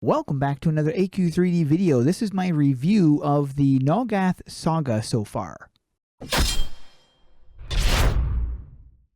Welcome back to another AQ3D video. This is my review of the Nulgath Saga so far.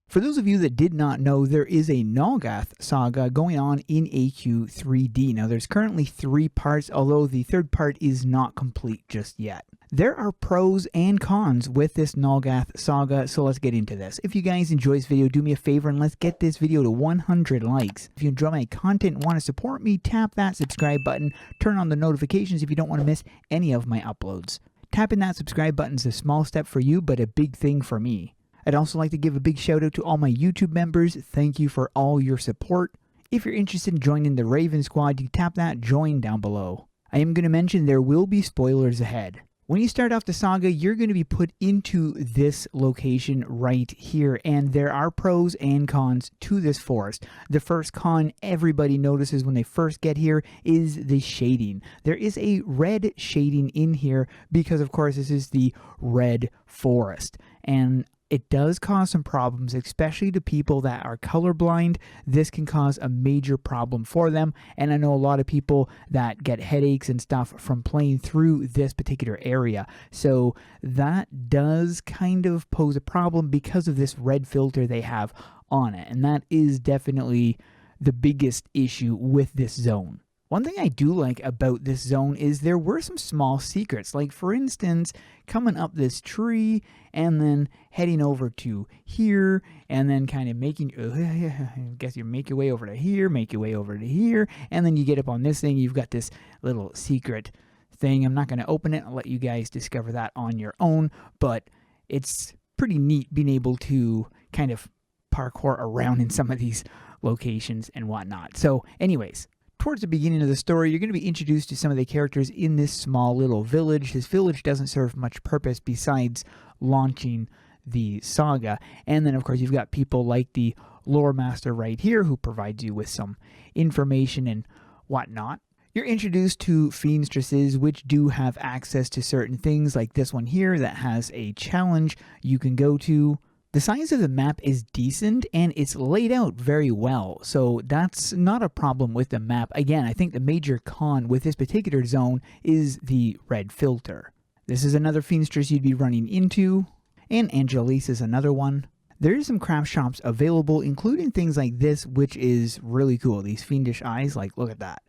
For those of you that did not know, there is a Nulgath Saga going on in AQ3D. Now there's currently 3 parts, although the 3rd part is not complete just yet. There are pros and cons with this Nulgath Saga, so let's get into this. If you guys enjoy this video, do me a favor and let's get this video to 100 likes. If you enjoy my content and want to support me, tap that subscribe button, turn on the notifications if you don't want to miss any of my uploads. Tapping that subscribe button is a small step for you, but a big thing for me. I'd also like to give a big shout out to all my YouTube members. Thank you for all your support. If you're interested in joining the Raven Squad, you tap that join down below. I am going to mention there will be spoilers ahead. When you start off the saga, you're going to be put into this location right here, and there are pros and cons to this forest. The first con everybody notices when they first get here is the shading. There is a red shading in here because, of course, this is the red forest, and it does cause some problems, especially to people that are colorblind. This can cause a major problem for them, and I know a lot of people that get headaches and stuff from playing through this particular area. So that does kind of pose a problem because of this red filter they have on it, and that is definitely the biggest issue with this zone. One thing I do like about this zone is there were some small secrets, like for instance, coming up this tree and then heading over to here and then kind of making, I guess you make your way over to here, make your way over to here, and then you get up on this thing, you've got this little secret thing. I'm not going to open it, I'll let you guys discover that on your own, but it's pretty neat being able to kind of parkour around in some of these locations and whatnot. So anyways, towards the beginning of the story, you're going to be introduced to some of the characters in this small little village. This village doesn't serve much purpose besides launching the saga. And then, of course, you've got people like the lore master right here who provides you with some information and whatnot. You're introduced to fiendstresses, which do have access to certain things, like this one here that has a challenge you can go to. The size of the map is decent, and it's laid out very well, so that's not a problem with the map. Again, I think the major con with this particular zone is the red filter. This is another fiendstress you'd be running into, and Angelise is another one. There is some craft shops available, including things like this, which is really cool. These fiendish eyes, like, look at that.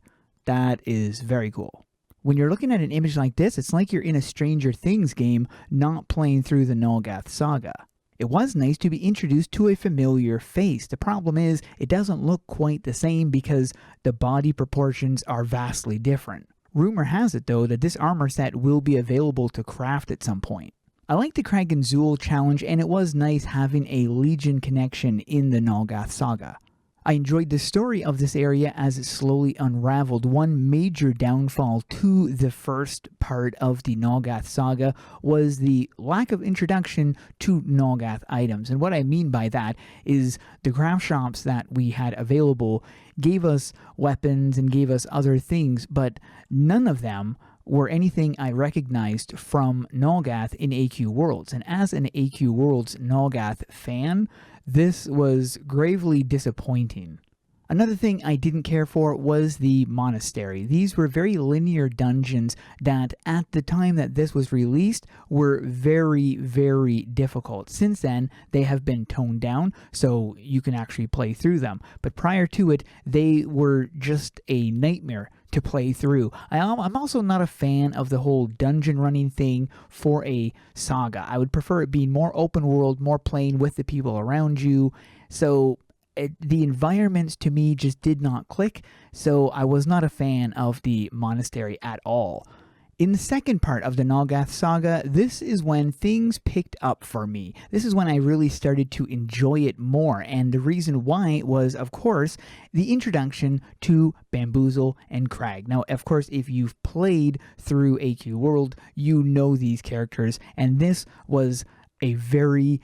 That is very cool. When you're looking at an image like this, it's like you're in a Stranger Things game, not playing through the Nulgath Saga. It was nice to be introduced to a familiar face. The problem is, it doesn't look quite the same because the body proportions are vastly different. Rumor has it, though, that this armor set will be available to craft at some point. I like the Crag and Zool challenge, and it was nice having a Legion connection in the Nulgath Saga. I enjoyed the story of this area as it slowly unraveled. One major downfall to the first part of the Nulgath Saga was the lack of introduction to Nulgath items. And what I mean by that is the craft shops that we had available gave us weapons and gave us other things, but none of them were anything I recognized from Nulgath in AQ Worlds. And as an AQ Worlds Nulgath fan, this was gravely disappointing. Another thing I didn't care for was the monastery. These were very linear dungeons that at the time that this was released were very, very difficult. Since then, they have been toned down so you can actually play through them. But prior to it, they were just a nightmare to play through. I'm also not a fan of the whole dungeon running thing for a saga. I would prefer it being more open world, more playing with the people around you. So the environments to me just did not click, so I was not a fan of the monastery at all. In the second part of the Nulgath Saga, this is when things picked up for me. This is when I really started to enjoy it more, and the reason why was, of course, the introduction to Bamboozle and Crag. Now, of course, if you've played through AQ World, you know these characters, and this was a very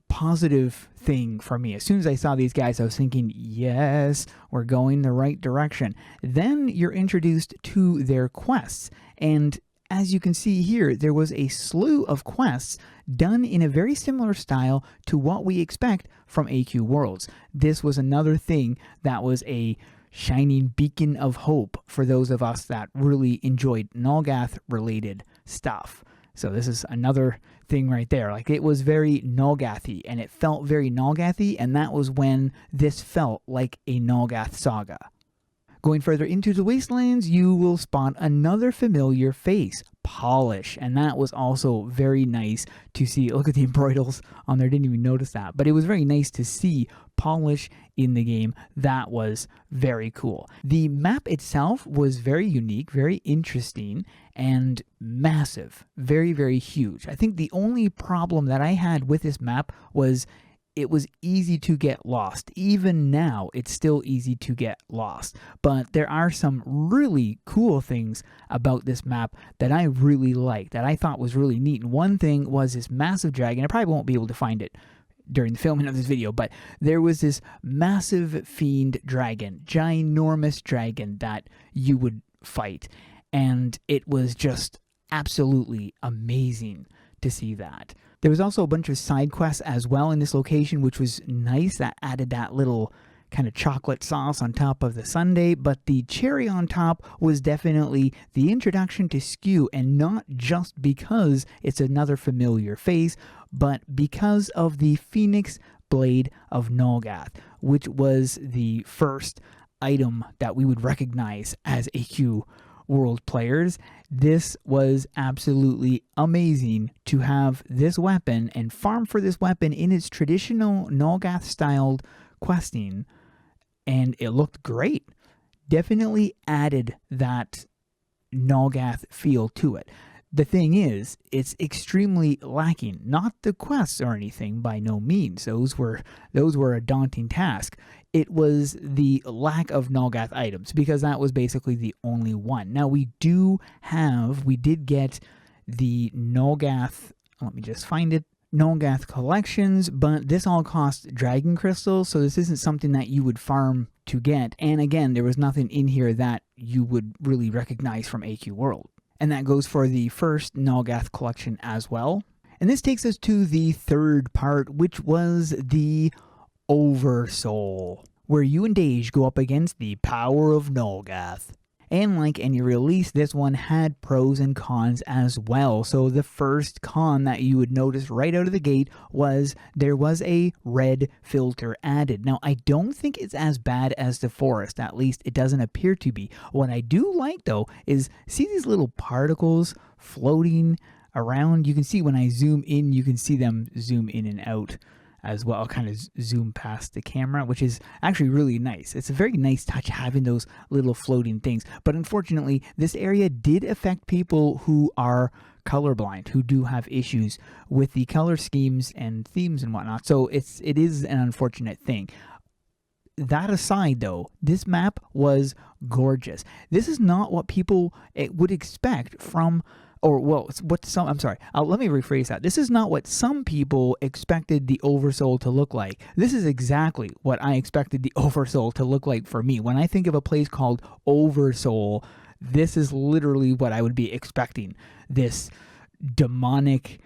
positive thing for me. As soon as I saw these guys, I was thinking, yes, we're going the right direction. Then you're introduced to their quests, and as you can see here, there was a slew of quests done in a very similar style to what we expect from AQ Worlds. This was another thing that was a shining beacon of hope for those of us that really enjoyed Nulgath related stuff. So this is another thing right there. Like, it was very Nulgathy, and it felt very Nulgathy, and that was when this felt like a Nulgath Saga. Going further into the Wastelands, you will spot another familiar face, Polish, and that was also very nice to see. Look at the embroidals on there, didn't even notice that, but it was very nice to see Polish in the game. That was very cool. The map itself was very unique, very interesting, and massive. Very, very huge. I think the only problem that I had with this map was it was easy to get lost. Even now, it's still easy to get lost. But there are some really cool things about this map that I really liked, that I thought was really neat. And one thing was this massive dragon. I probably won't be able to find it during the filming of this video, but there was this massive fiend dragon, ginormous dragon that you would fight. And it was just absolutely amazing to see that. There was also a bunch of side quests as well in this location, which was nice. That added that little kind of chocolate sauce on top of the sundae, but the cherry on top was definitely the introduction to Skew, and not just because it's another familiar face, but because of the Phoenix Blade of Nulgath, which was the first item that we would recognize as AQ World players. This was absolutely amazing to have this weapon and farm for this weapon in its traditional Nulgath styled questing, and it looked great. Definitely added that Nulgath feel to it. The thing is, it's extremely lacking. Not the quests or anything, by no means. Those were a daunting task. It was the lack of Nulgath items, because that was basically the only one. Now we did get the Nulgath, let me just find it, Nulgath collections, but this all costs dragon crystals, so this isn't something that you would farm to get. And again, there was nothing in here that you would really recognize from AQ World. And that goes for the first Nulgath collection as well. And this takes us to the third part, which was the Oversoul, where you and Dage go up against the power of Nulgath. And like any release, this one had pros and cons as well. So the first con that you would notice right out of the gate was there was a red filter added. Now, I don't think it's as bad as the forest, at least it doesn't appear to be. What I do like though is see these little particles floating around. You can see when I zoom in, you can see them zoom in and out as well. I'll kind of zoom past the camera, which is actually really nice. It's a very nice touch having those little floating things. But unfortunately, this area did affect people who are colorblind, who do have issues with the color schemes and themes and whatnot. So it is an unfortunate thing. That aside though, this map was gorgeous. This is not what people would expect from, or well, what some, I'm sorry, let me rephrase that. This is not what some people expected the Oversoul to look like. This is exactly what I expected the Oversoul to look like for me. When I think of a place called Oversoul, this is literally what I would be expecting, this demonic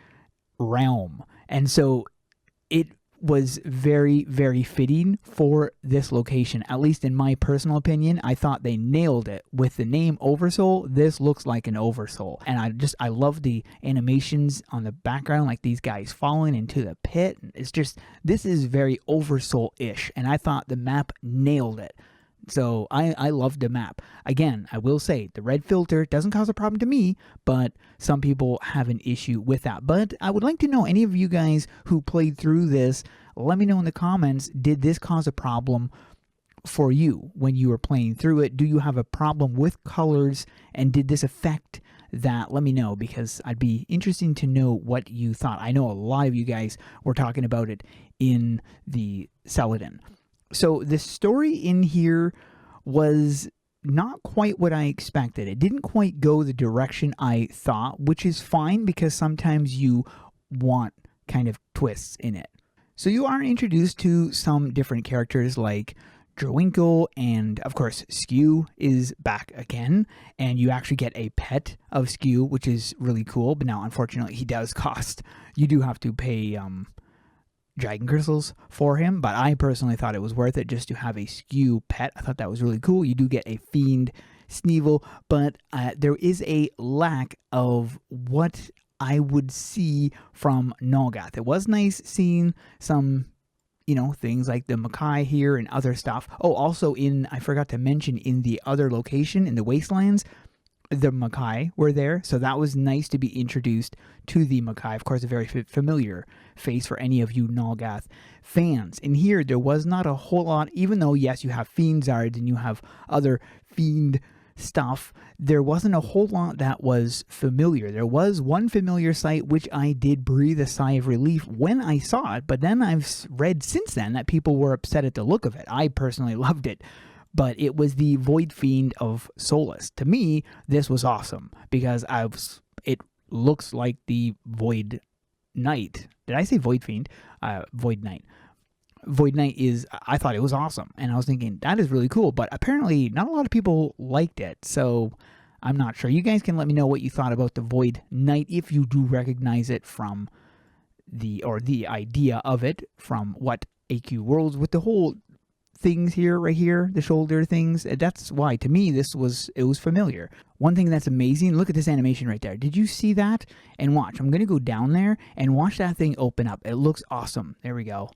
realm. And so it was very, very fitting for this location, at least in my personal opinion. I thought they nailed it with the name Oversoul. This looks like an Oversoul, and I love the animations on the background, like these guys falling into the pit. It's just, this is very Oversoul-ish, and I thought the map nailed it. So I love the map. Again, I will say the red filter doesn't cause a problem to me, but some people have an issue with that. But I would like to know, any of you guys who played through this, let me know in the comments, did this cause a problem for you when you were playing through it? Do you have a problem with colors, and did this affect that? Let me know, because I'd be interested to know what you thought. I know a lot of you guys were talking about it in the Seledon. So the story in here was not quite what I expected. It didn't quite go the direction I thought, which is fine because sometimes you want kind of twists in it. So you are introduced to some different characters like Drwinkle, and of course Skew is back again, and you actually get a pet of Skew, which is really cool. But now unfortunately he does cost, you do have to pay dragon crystals for him, but I personally thought it was worth it just to have a skew pet. I thought that was really cool. You do get a fiend Sneevil, but there is a lack of what I would see from Nulgath. It was nice seeing some, you know, things like the Makai here and other stuff. Oh, also I forgot to mention, in the other location, in the Wastelands, the Makai were there, so that was nice to be introduced to the Makai. Of course, a very familiar face for any of you Nulgath fans. In here, there was not a whole lot, even though, yes, you have Fiend Zards and you have other Fiend stuff, there wasn't a whole lot that was familiar. There was one familiar sight, which I did breathe a sigh of relief when I saw it, but then I've read since then that people were upset at the look of it. I personally loved it. But it was the Void Fiend of Solace. To me, this was awesome because it looks like the Void Knight. Did I say Void Fiend? Void Knight. Void Knight I thought it was awesome. And I was thinking, that is really cool. But apparently, not a lot of people liked it. So I'm not sure. You guys can let me know what you thought about the Void Knight if you do recognize it from the idea of it from what AQ Worlds with the whole things here, right here, the shoulder things. That's why, to me, it was familiar. One thing that's amazing, look at this animation right there. Did you see that? And watch, I'm going to go down there and watch that thing open up. It looks awesome. There we go.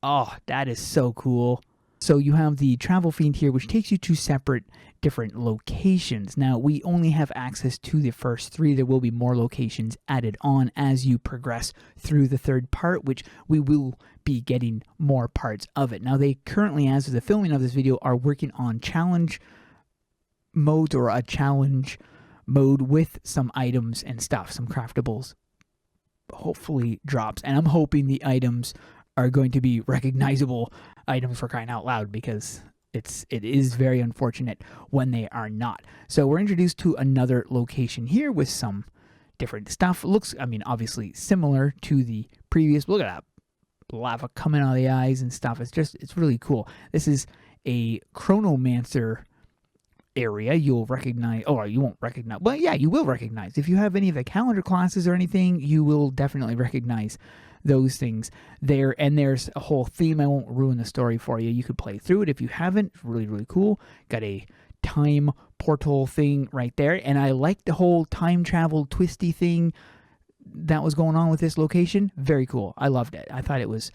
Oh, that is so cool. So you have the Travel Fiend here, which takes you to separate different locations. Now, we only have access to the first 3. There will be more locations added on as you progress through the third part, which we will be getting more parts of it. Now, they currently, as of the filming of this video, are working on challenge mode, or a challenge mode with some items and stuff, some craftables, hopefully drops. And I'm hoping the items are going to be recognizable items, for crying out loud, because it is very unfortunate when they are not. So we're introduced to another location here with some different stuff. Looks, I mean, obviously similar to the previous. Look at that lava coming out of the eyes and stuff. It's really cool. This is a Chronomancer area. You'll recognize, oh, you won't recognize, well, yeah, you will recognize. If you have any of the calendar classes or anything, you will definitely recognize those things there. And there's a whole theme. I won't ruin the story for you. You could play through it if you haven't. It's really, really cool. Got a time portal thing right there. And I like the whole time travel twisty thing that was going on with this location. Very cool. I loved it. I thought it was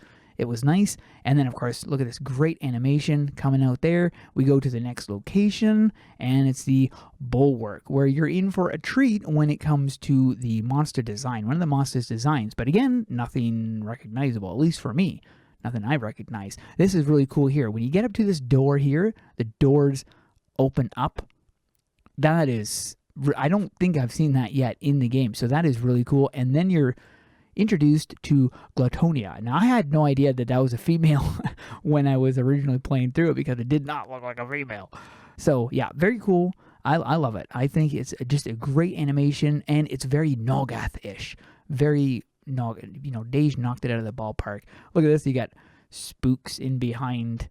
nice. And then, of course, look at this great animation coming out there. We go to the next location, and it's the Bulwark, where you're in for a treat when it comes to the monster design. One of the monster's designs, but again, nothing recognizable, at least for me. Nothing I recognize. This is really cool here. When you get up to this door here, the doors open up. That is, I don't think I've seen that yet in the game, so that is really cool. And then you're introduced to Gluttonia. Now, I had no idea that was a female when I was originally playing through it, because it did not look like a female. So, yeah, very cool. I love it. I think it's just a great animation, and it's very Nulgath-ish. Very, Dej knocked it out of the ballpark. Look at this. You got spooks in behind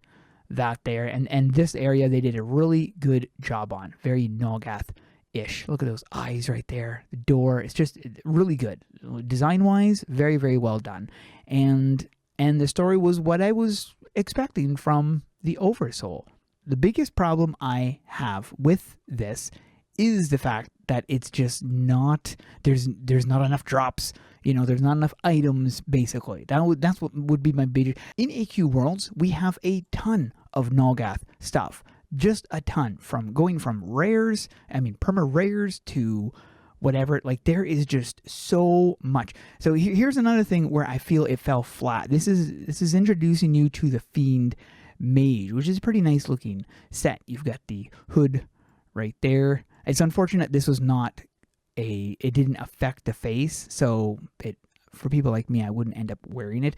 that there. And this area, they did a really good job on. Very Nulgath-ish. Look at those eyes right there. The door. It's just really good. Design-wise, very, very well done. And the story was what I was expecting from the Oversoul. The biggest problem I have with this is the fact that it's just not, there's not enough drops, there's not enough items, basically. That's what would be my biggest. In AQ Worlds, we have a ton of Nulgath stuff. Just a ton, going from rares, perma rares to whatever. Like, there is just so much. So here's another thing where I feel it fell flat. This is introducing you to the Fiend Mage, which is a pretty nice looking set. You've got the hood right there. It's unfortunate this was not it didn't affect the face, so for people like me, I wouldn't end up wearing it.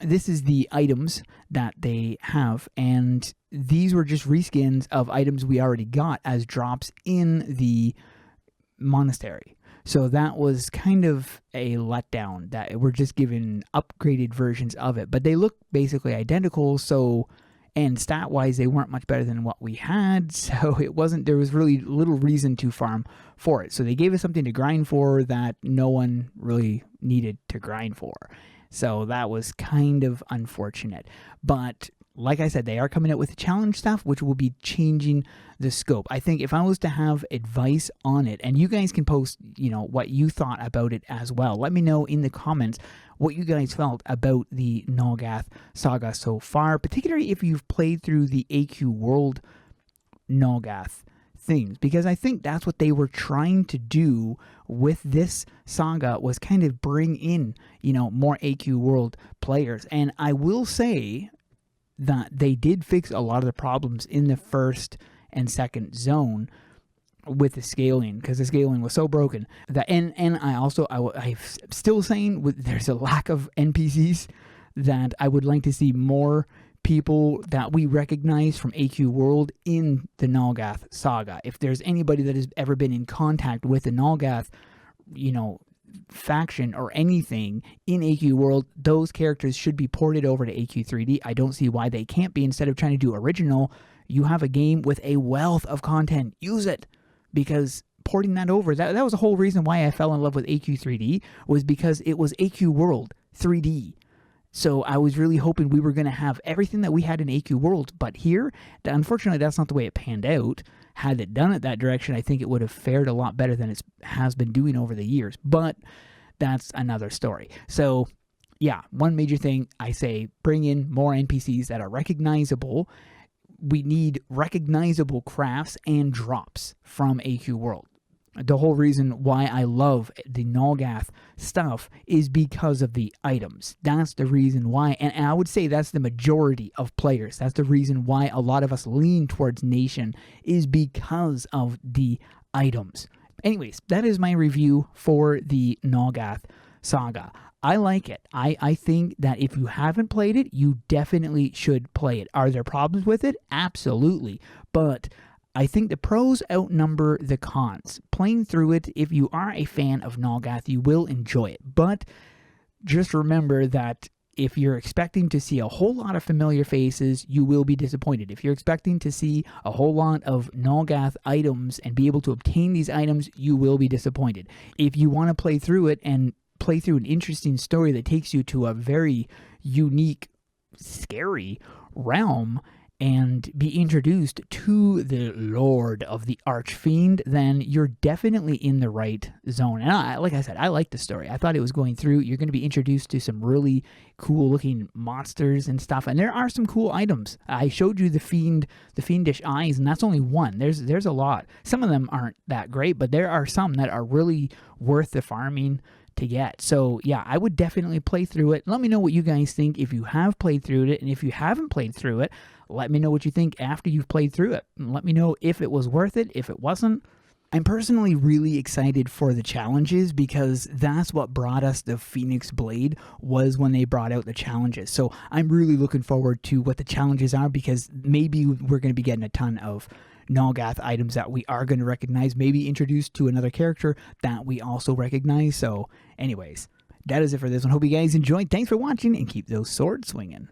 This is the items that they have, and these were just reskins of items we already got as drops in the monastery. So that was kind of a letdown, that we're just given upgraded versions of it, but they look basically identical. So, and stat-wise, they weren't much better than what we had, so there was really little reason to farm for it. So they gave us something to grind for that no one really needed to grind for. So that was kind of unfortunate. But like I said, they are coming out with challenge stuff, which will be changing the scope. I think if I was to have advice on it, and you guys can post, what you thought about it as well. Let me know in the comments what you guys felt about the Nulgath Saga so far, particularly if you've played through the AQ World Nulgath things, because I think that's what they were trying to do with this saga, was kind of bring in, more AQ World players. And I will say that they did fix a lot of the problems in the first and second zone with the scaling, because the scaling was so broken that, and I'm still saying there's a lack of NPCs, that I would like to see more people that we recognize from AQ World in the Nulgath Saga. If there's anybody that has ever been in contact with the Nulgath, faction or anything in AQ World, those characters should be ported over to AQ3D. I don't see why they can't be. Instead of trying to do original, you have a game with a wealth of content. Use it, because porting that over, that was the whole reason why I fell in love with AQ3D, was because it was AQ World 3D. So I was really hoping we were going to have everything that we had in AQ World, but here, unfortunately, that's not the way it panned out. Had it done it that direction, I think it would have fared a lot better than it has been doing over the years, but that's another story. So yeah, one major thing, I say bring in more NPCs that are recognizable. We need recognizable crafts and drops from AQ World. The whole reason why I love the Nulgath stuff is because of the items. That's the reason why, and I would say that's the majority of players. That's the reason why a lot of us lean towards Nation, is because of the items. Anyways, that is my review for the Nulgath Saga. I like it. I think that if you haven't played it, you definitely should play it. Are there problems with it? Absolutely. But I think the pros outnumber the cons. Playing through it, if you are a fan of Nulgath, you will enjoy it. But just remember that if you're expecting to see a whole lot of familiar faces, you will be disappointed. If you're expecting to see a whole lot of Nulgath items and be able to obtain these items, you will be disappointed. If you want to play through it and play through an interesting story that takes you to a very unique, scary realm, and be introduced to the Lord of the Archfiend, then you're definitely in the right zone. And like I said, I like the story. I thought it was going through. You're going to be introduced to some really cool looking monsters and stuff. And there are some cool items. I showed you the fiendish eyes, and that's only one. There's a lot. Some of them aren't that great, but there are some that are really worth the farming to get. So yeah, I would definitely play through it. Let me know what you guys think if you have played through it, and if you haven't played through it, let me know what you think after you've played through it. And let me know if it was worth it, if it wasn't. I'm personally really excited for the challenges, because that's what brought us the Phoenix Blade, was when they brought out the challenges. So I'm really looking forward to what the challenges are, because maybe we're going to be getting a ton of Nulgath items that we are going to recognize, maybe introduced to another character that we also recognize. So anyways, that is it for this one. Hope you guys enjoyed. Thanks for watching, and keep those swords swinging.